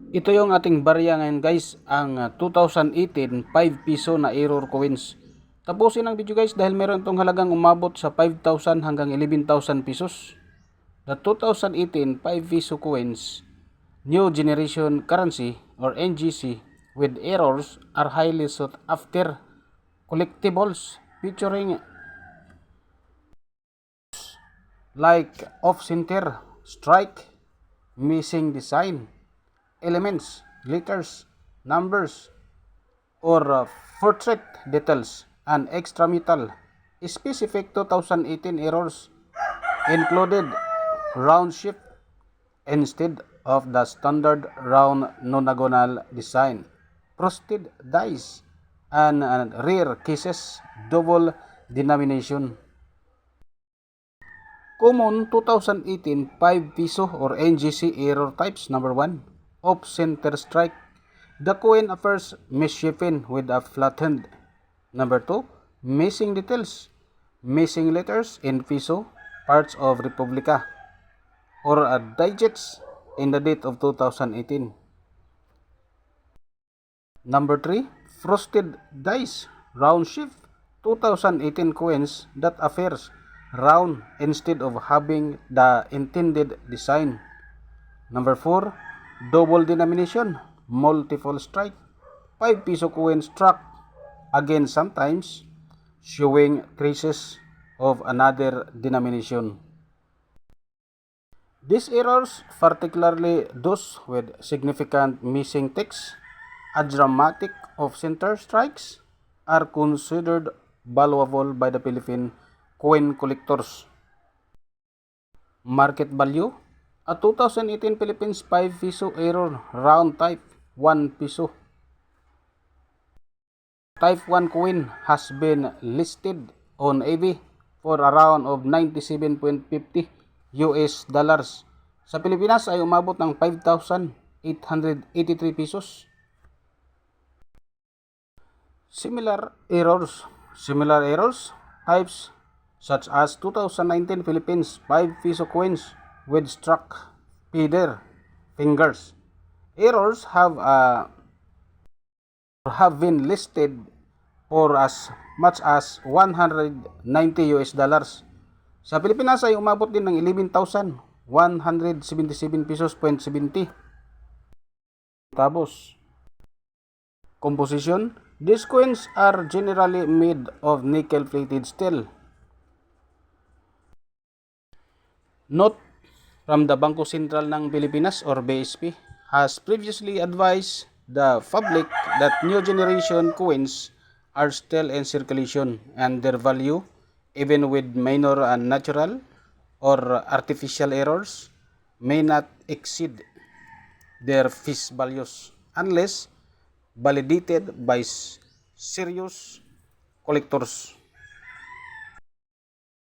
Ito yung ating barya ngayon guys, ang 2018 5 piso na error coins. Tapusin ang video guys dahil meron itong halagang umabot sa 5,000 hanggang 11,000 pesos. The 2018 5 piso coins, new generation currency or NGC with errors are highly sought after collectibles featuring like off-center, strike, missing design, elements, letters, numbers, or portrait details, and extra metal. Specific 2018 errors included round shape instead of the standard round nonagonal design, frosted dice, and rare cases double denomination. Common 2018 5 piso or NGC error types. Number 1, off-center strike. The coin appears misshapen with a flattened. Number 2, missing details. Missing letters in piso, parts of Republica, or digits in the date of 2018. Number 3, frosted dice, round shape, 2018 coins that appears round instead of having the intended design. Number 4, double denomination, multiple strike, 5 piso coin struck, again sometimes showing traces of another denomination. These errors, particularly those with significant missing text, a dramatic off-center strikes, are considered valuable by the Philippine coin collectors. Market value, a 2018 Philippines 5 piso error round type 1 piso. Type 1 coin has been listed on eBay for around of 97.50 US dollars. Sa Pilipinas ay umabot ng 5,883 pesos. Similar errors types such as 2019 Philippines 5 piso coins with struck feather fingers. Errors have been listed for as much as 190 US dollars. Sa Pilipinas ay umabot din ng 11,177 pesos point 70. Tapos, composition, these coins are generally made of nickel-plated steel. Note from the Bangko Sentral ng Pilipinas or BSP has previously advised the public that new generation coins are still in circulation and their value, even with minor natural or artificial errors, may not exceed their face values unless validated by serious collectors.